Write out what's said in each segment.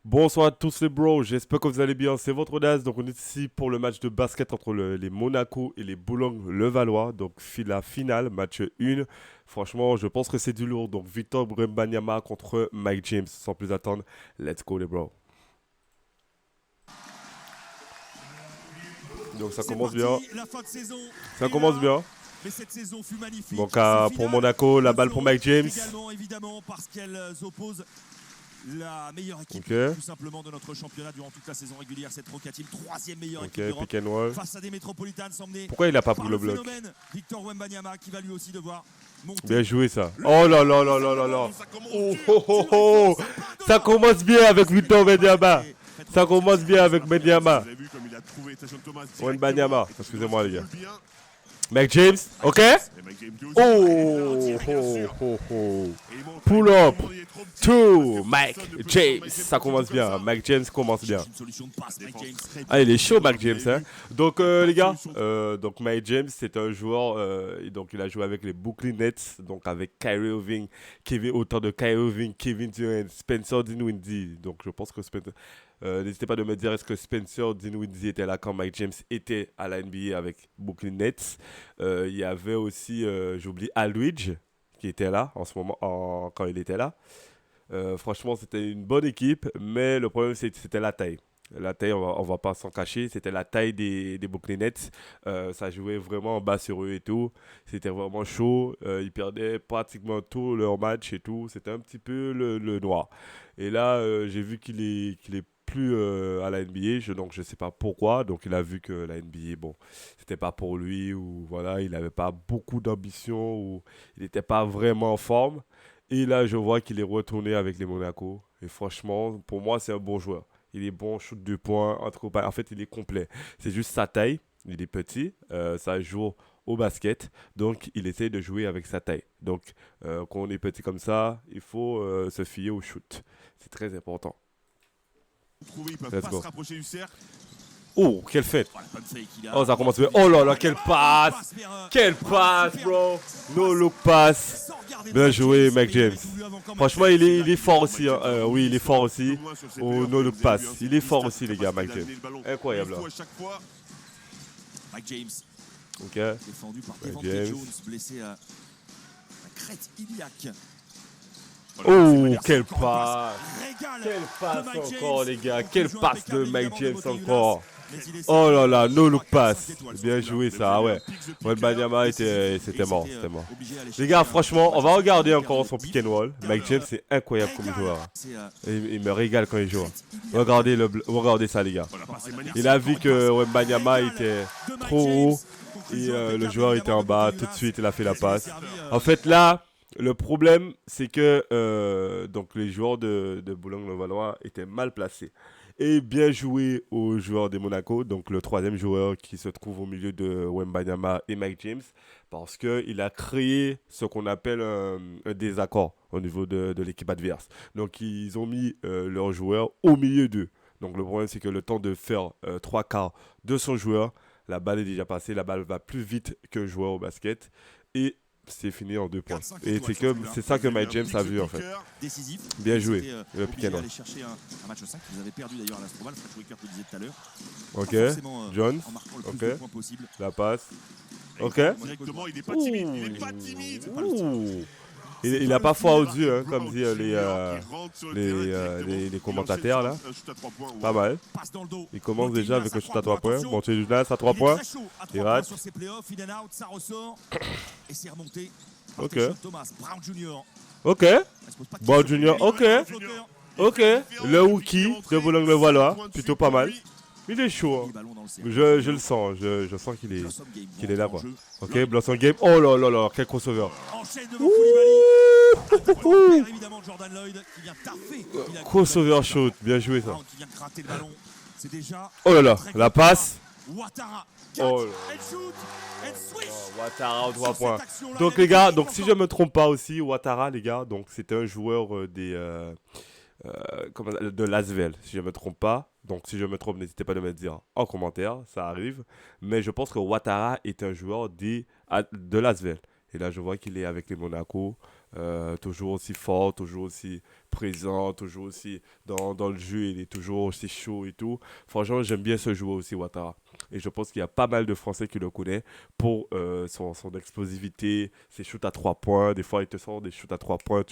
Bonsoir à tous les bros, j'espère que vous allez bien, c'est votre Daz, donc on est ici pour le match de basket entre les Monaco et les Boulogne-Levallois, donc la finale, match 1, franchement je pense que c'est du lourd, donc Victor Wembanyama contre Mike James, sans plus attendre, let's go les bros. Donc ça C'est commence bien, parti, la fin de saison ça est commence là. bien, Mais cette saison fut magnifique. donc Ces pour finales Monaco, la le balle pour seront Mike James, également, évidemment, parce qu'elles opposent la meilleure équipe, ok, tout simplement, de notre championnat durant toute la saison régulière. Cette Roca Team, troisième meilleure équipe ok, d'Europe, pick and roll, face à des métropolitanes emmenées pourquoi il a pas pris par le le bloc? phénomène Victor Wembanyama, qui va lui aussi devoir Bien monter. joué ça, oh là là là là là là, Ça commence oh dur, oh oh dur, et oh, fort, ça part de ça là. commence bien avec C'est Victor Wembanyama Wembanyama. qui est très Ça commence bien avec sur la Mediama. Vous avez vu comme il a trouvé Tyson Thomas Wembanyama, directement. excusez-moi les gars. Bien. Mike James, ok. Et Mike James lui aussi. Oh, Bien oh, sûr. oh, oh. Et il montre Pull à up, tout le monde, il est trop petit, two, parce que Mike personne ne peut James. Mike Ça James commence comme bien, ça. Mike James commence bien. cherche une solution de passe, Mike James. Très Ah, il est chaud, Mike Vous James. avez Hein. vu. Donc, les gars, donc Mike James, c'est un joueur. Et donc, il a joué avec les Brooklyn Nets, donc avec Kyrie Irving, autant de Kyrie Irving, Kevin Durant, Spencer Dinwiddie. Donc, je pense que Spencer. N'hésitez pas de me dire est-ce que Spencer Dinwiddie était là quand Mike James était à la NBA avec Brooklyn Nets. Il y avait aussi, j'oublie, Aldridge qui était là en ce moment quand il était là. Franchement, c'était une bonne équipe, mais le problème, c'était la taille. La taille, on va pas s'en cacher, c'était la taille des Brooklyn Nets. Ça jouait vraiment en bas sur eux et tout. C'était vraiment chaud. Ils perdaient pratiquement tout leur match et tout. C'était un petit peu le noir. Et là, j'ai vu qu'il est plus à la NBA, donc je sais pas pourquoi. Donc il a vu que la NBA, bon, c'était pas pour lui ou voilà, il avait pas beaucoup d'ambition ou il n'était pas vraiment en forme. Et là, je vois qu'il est retourné avec les Monaco. Et franchement, pour moi, c'est un bon joueur. Il est bon, shoot 2 points, en fait, il est complet. C'est juste sa taille. Il est petit, ça joue au basket. Donc, il essaie de jouer avec sa taille. Donc, quand on est petit comme ça, il faut se fier au shoot. C'est très important. Trouvé, ils peuvent Let's pas go. se rapprocher du cercle. Oh, quelle fête! Voilà, bonne fake, il a- Oh, ça commence bien. Oh là là, quelle passe! vers, Quelle passe, bro! No look pass! sans regarder Bien Mike joué, James, Mike mais il avait James. voulu avant quand même. Franchement, il est fort aussi. Hein. Mike James, Oui, il est fort aussi. Au moins sur ses Au playoffs, no vous look avez pass. vu, hein, Il c'est est fort sa aussi, les gars, capacité Mike James. d'amener le ballon. Incroyable. Il faut Hein. à chaque fois. Mike James, Ok. défendu par Mike Devante James. Jones, blessé à la crête iliaque. Voilà, c'est Oh, Mike quelle Encore une passe! Régale Quelle de passe Mike James. encore, les gars! Beaucoup de Quelle jeux passe de impeccables, Mike James évidemment, de encore! Montez Ulas, mais il essaie Oh là là, de no look marquer 5 pass. étoiles sur Bien ce coup-là. joué, Vous ça, avez ouais. un pick the picker, Wembanyama décisif. c'était mort, c'était mort. Obligé à aller Les chercher gars, un franchement, on va match regarder hyper encore son pick and roll. Mike James, c'est incroyable comme joueur. Hein. C'est Il me régale quand il joue. Regardez ça, les gars. Voilà, passe est magnifique. Il a vu que Wembanyama était trop haut et le joueur était en bas. Tout de suite, il a fait la passe. En fait, là, le problème, c'est que donc les joueurs de Boulogne-le-Valois étaient mal placés. Et bien joué aux joueurs de Monaco, donc le troisième joueur qui se trouve au milieu de Wembanyama et Mike James, parce qu'il a créé ce qu'on appelle un désaccord au niveau de l'équipe adverse. Donc ils ont mis leurs joueurs au milieu d'eux. Donc le problème, c'est que le temps de faire 3 quarts de son joueur, la balle est déjà passée, la balle va plus vite qu'un joueur au basket. Et c'est fini en 2 points. Et c'est ça que Mike James a vu en fait. décisif. Bien joué, C'était, le pick obligé and roll. d'aller chercher un match 5 qu'ils avaient perdu d'ailleurs à l'Astrobal. Fred Wickert le disait tout à l'heure. Ok, Pas forcément, Jones, en marquant le plus ok. de points possible. La passe. Ok. Directement, il est pas timide. Il est pas timide. Ouh. Il n'a pas foi aux yeux, hein, comme disent les commentateurs là. Pas mal. Passe dans le dos. Il commence Monté déjà Ulas avec à un shoot à 3 3 points. attention. Monté Jonas à 3 Il est points. très chaud à 3 Il points rate. sur ses playoffs. In and out, ça ressort. Et c'est remonté. par Ok. Tyson Thomas, Brown Jr. Ok. Elle se pose pas de Brown questions. Jr. Ok. Flotteur. Ok. Le rookie de Boulogne-le-Valois. Plutôt pas mal. Il est chaud. Les Hein. ballons dans le cercle. Je le sens. Je sens qu'il est, Blossom Game, qu'il est là, quoi. en jeu. Ok. Blossom Game. Oh là là là. Quel crossover. Enchaîne devant Koulibaly. Pour le repère, évidemment, Jordan Lloyd qui vient taffer. Il a Crossover shoot. Bien joué ça. Brown qui vient gratter le ballon. C'est déjà Oh là là. très La content. passe. Ouattara. Oh là Elle shoot. Elle switch. Ouattara aux 3 Sur points. cette action-là, Donc il les avait gars, été donc si je me trompe pas aussi, Ouattara les gars, donc c'était un joueur de l'Asvel, si je me trompe pas. Donc si je me trompe, n'hésitez pas à me dire en commentaire, ça arrive. Mais je pense que Ouattara est un joueur de l'Asvel. Et là, je vois qu'il est avec les Monaco. toujours aussi fort, toujours aussi présent, toujours aussi dans le jeu, il est toujours aussi chaud et tout. Franchement, j'aime bien ce joueur aussi, Ouattara. Et je pense qu'il y a pas mal de Français qui le connaissent pour son explosivité, ses shoots à 3 points. Des fois, il te sort des shoots à 3 points.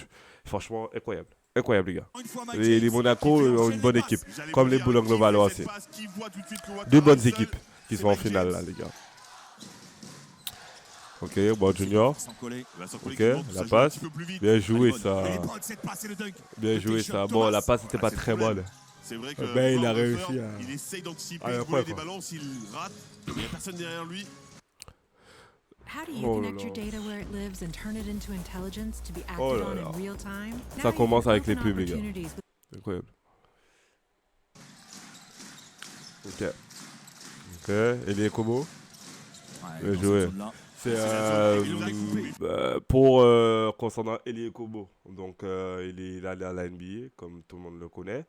Franchement, incroyable. Incroyable, les gars. Une fois Mike Les James, Monaco qui fait ont une enchaîner bonne les passes. équipe, J'allais comme vous les dire, Boulogne-Levallois qui fait aussi. cette passe, qui voit tout de suite que Ouattara Deux bonnes est seul, équipes qui c'est sont en Mike finale, James. là, les gars. Ok, bon, Junior. Sans coller. Il va s'en coller Ok, qui monte, la ça joue un passe. petit peu plus vite. Bien Elle joué, est bonne. ça. Elle est bonne, cette passe et le dunk. Bien Le joué, pêcheur ça. Thomas. Bon, la passe n'était pas c'est le très problème. bonne. C'est vrai que Ben, il a Buffer, réussi à- il essaye d'anticiper, à de la trouver fois, des quoi. ballons, s'il rate, il n'y a personne derrière lui. How do you Oh là connect your là. data where it lives and turn it into intelligence to be acted Oh là on là. in real time? Ça Now you commence can avec les open pubs, les gars. opportunities with Incroyable. Ok. Ok, Elie Kobo. Ouais, Bien dans joué. cette zone-là. C'est Il nous a coupé. pour concernant Elie Kobo. Donc il est là à la NBA, comme tout le monde le connaît.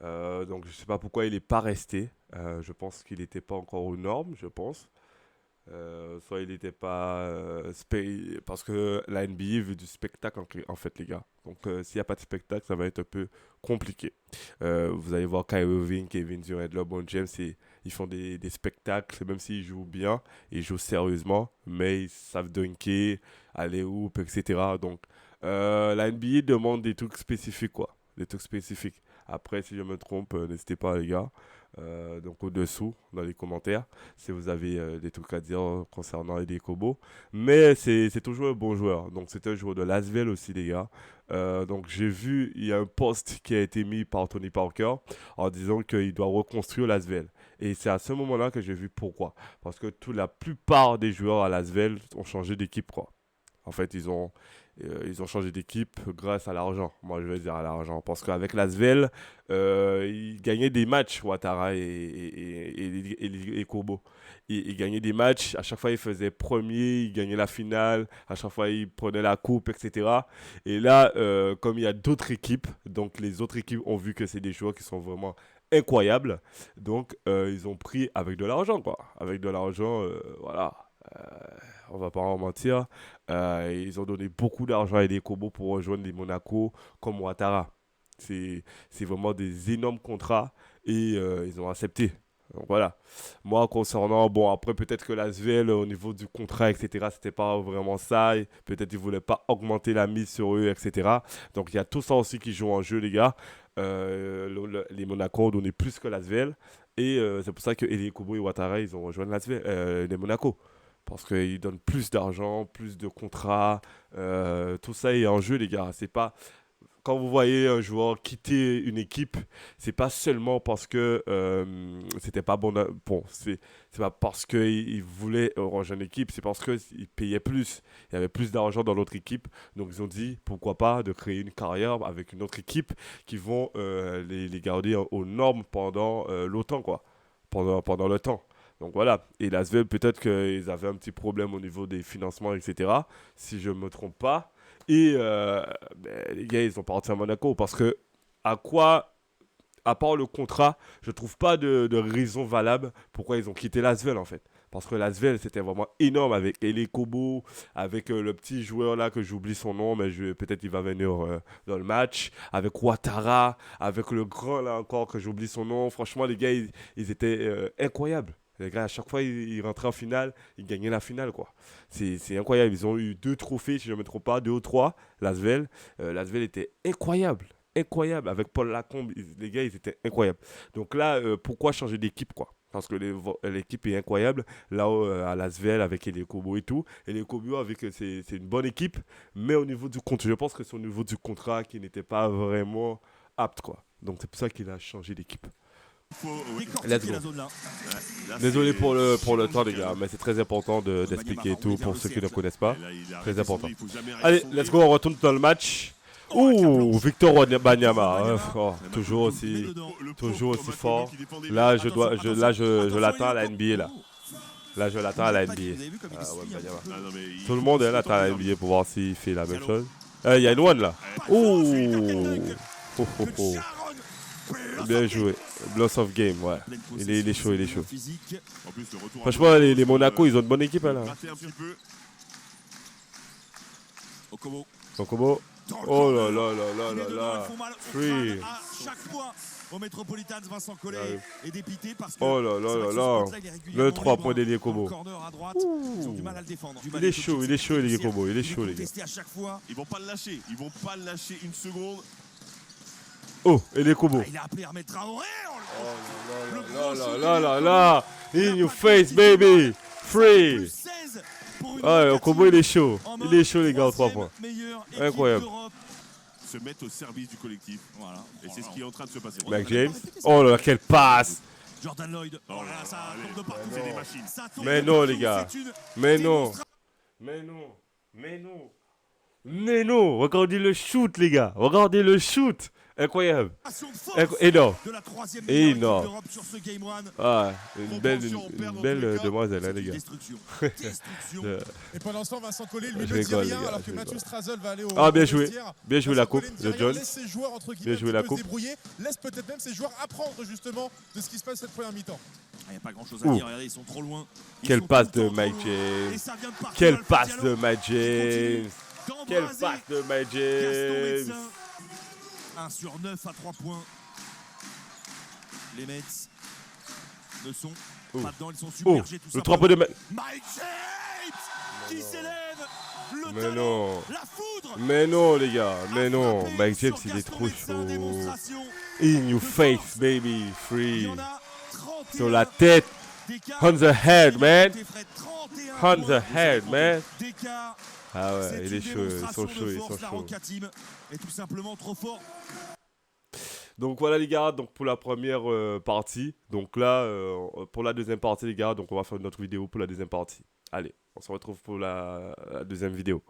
Donc je sais pas pourquoi il n'est pas resté. Je pense qu'il n'était pas encore aux normes, je pense. Soit il n'était pas parce que la NBA veut du spectacle en fait, les gars. Donc s'il n'y a pas de spectacle, ça va être un peu compliqué. Vous allez voir Kyrie Irving, Kevin Durant, LeBron James, ils font des spectacles, même s'ils jouent bien, ils jouent sérieusement, mais ils savent dunker, aller hoop, etc. Donc la NBA demande des trucs spécifiques, quoi. Des trucs spécifiques. Après, si je me trompe, n'hésitez pas, les gars. Donc au-dessous, dans les commentaires, si vous avez des trucs à dire concernant Elie Kobo. Mais c'est toujours un bon joueur. Donc c'est un joueur de Lasvel aussi, les gars. Donc j'ai vu, il y a un post qui a été mis par Tony Parker en disant qu'il doit reconstruire Lasvel. Et c'est à ce moment-là que j'ai vu pourquoi. Parce que la plupart des joueurs à Lasvel ont changé d'équipe, quoi. En fait, ils ont changé d'équipe grâce à l'argent. Moi, je vais dire à l'argent. Parce qu'avec l'Asvel, ils gagnaient des matchs, Ouattara et Kobo. Ils gagnaient des matchs. À chaque fois, ils faisaient premier. Ils gagnaient la finale. À chaque fois, ils prenaient la coupe, etc. Et là, comme il y a d'autres équipes, donc les autres équipes ont vu que c'est des joueurs qui sont vraiment incroyables. Donc, ils ont pris avec de l'argent, quoi. Avec de l'argent, voilà. On va pas en mentir. Ils ont donné beaucoup d'argent à des Kobo pour rejoindre les Monaco comme Ouattara. C'est vraiment des énormes contrats et ils ont accepté. Donc voilà. Moi, concernant, bon, après, peut-être que l'Asvel, au niveau du contrat, etc., c'était pas vraiment ça. Et peut-être qu'ils voulaient pas augmenter la mise sur eux, etc. Donc il y a tout ça aussi qui joue en jeu, les gars. Les Monaco ont donné plus que l'Asvel. Et c'est pour ça que Elie Kobo et Ouattara, ils ont rejoint les Monaco. Parce qu'ils donnent plus d'argent, plus de contrats. Tout ça est en jeu, les gars. C'est pas... Quand vous voyez un joueur quitter une équipe, c'est pas seulement parce que c'était pas bon. Bon, c'est pas parce qu'il voulait rejoindre l'équipe, c'est parce qu'il payait plus. Il y avait plus d'argent dans l'autre équipe. Donc ils ont dit pourquoi pas de créer une carrière avec une autre équipe qui vont les garder aux normes pendant longtemps, quoi. Pendant le temps. Donc voilà, et l'Asvel, peut-être qu'ils avaient un petit problème au niveau des financements, etc. Si je ne me trompe pas. Et les gars, ils sont partis à Monaco parce que, à part le contrat, je ne trouve pas de raison valable pourquoi ils ont quitté l'Asvel en fait. Parce que l'Asvel, c'était vraiment énorme avec Elie Kobo, avec le petit joueur là que j'oublie son nom, mais peut-être il va venir dans le match, avec Ouattara, avec le grand là encore que j'oublie son nom. Franchement, les gars, ils étaient incroyables. Les gars, à chaque fois, ils rentraient en finale, ils gagnaient la finale, quoi. C'est incroyable. Ils ont eu 2 trophées, si je ne me trompe pas, 2 ou 3, l'Asvel. L'Asvel était incroyable. Incroyable. Avec Paul Lacombe, les gars, ils étaient incroyables. Donc là, pourquoi changer d'équipe, quoi? Parce que l'équipe est incroyable. Là, à l'Asvel, avec Elie Kobo et tout. Elie Kobo, c'est une bonne équipe. Mais au niveau du contrat, je pense que c'est au niveau du contrat qui n'était pas vraiment apte, quoi. Donc c'est pour ça qu'il a changé d'équipe. Let's go. La zone là. Désolé pour le temps, les gars, mais c'est très important d'expliquer tout pour ceux qui ne connaissent pas. Très important. Allez, let's go, on retourne dans le match. Ouh, Victor Wembanyama, toujours aussi fort. Là, je l'attends à la NBA, là. Là, je l'attends à la NBA. Tout le monde est là, attend à la NBA pour voir s'il fait la même chose. Il y a une one, là. Ouh. Bien joué. Loss of game, ouais. Il est chaud, il est chaud. Franchement, les Monaco, ils ont une bonne équipe, là. Son combo. Dans le Oh là corner. là là là Les là deux là. elles font mal au Free. crâne à chaque fois. Au Metropolitans, Vincent Collet Ouais. est dépité parce que Oh là là c'est vrai là que ce là. spot-là, il est régulièrement Le 3 libre, points d'Elie dans le Kobo. corner à droite, ils ont du mal à le défendre. Du mal Il est à chaud, être Elie obligé Kobo. Il est de chaud, les gars. contester à chaque fois. Ils vont pas le lâcher. Ils vont pas le lâcher une seconde. Oh, Elie Kobo. Ah, il a appelé Ahmed Traoré. Oh là là là là. In your face, baby. Free. Plus 16 pour une Ah, le locative combo, il est chaud. en Il est chaud, les gars, en 3 troisième points. meilleure équipe Incroyable. d'Europe. Se mettre au service du collectif. Voilà. Et c'est ce qui est en train de se passer. Mike James. Oh là là, quelle passe. Jordan Lloyd. Oh là là, ça allez. tombe de partout. C'est des machines. Ça tombe Mais de non, partout. les gars. C'est une Mais non. démonstration. Mais non. Mais non. Mais non. Regardez le shoot, les gars. Regardez le shoot. Incroyable. De force Énorme. de la troisième meilleure équipe Énorme. d'Europe sur ce Game 1. Ah, une belle, Proportion, on perd une dans belle tous les cas. demoiselle, hein, les gars. Destruction. Destruction. Euh, Et pendant ce temps, Vincent Collet, lui, Je ne dit rigole, les rien, gars, alors je que rigole. Mathieu Strazel va aller au Ah, bien au joué. vestiaire. Bien joué la Vincent coupe Collet ne dit de rien, Jones. laisse ses joueurs, entre Bien guillemets, joué un la petit peu coupe. se débrouiller, laisse peut-être même ses joueurs apprendre justement de ce qui se passe cette première mi-temps. Il n'y a pas grand chose à Ouh. dire. Regardez, ils sont trop loin. Ils Quelle sont passe tout le de temps Mike trop loin. James. Et ça vient de partout. Quelle Alpha passe Diallo de Mike qui James. continue Quelle d'embraser passe de Mike Gaston James. Médecin. 1 sur 9 à 3 points. Les Mets ne sont Oh. pas dedans. Ils sont Oh, submergés tout le 3 simplement. points de Mike. Mike James qui s'élève. Le Mais talent, non. la foudre. Mais non, les gars. Mais a non. frappé Mike James, sur il est Gaston trop Médecin. chaud. Démonstration In your de face, force. baby. Il y Free. en a 31 Sur la tête. d'écart. On the head, man. Il fait 31 On points the head, man. d'écart. Ah ouais, C'est il une est chaud. Ils démonstration sont chauds. de Ils force. sont La chauds. Roca Team est tout simplement trop fort. Donc voilà les gars, donc pour la première partie. Donc là, pour la deuxième partie les gars, donc on va faire une autre vidéo pour la deuxième partie. Allez, on se retrouve pour la deuxième vidéo.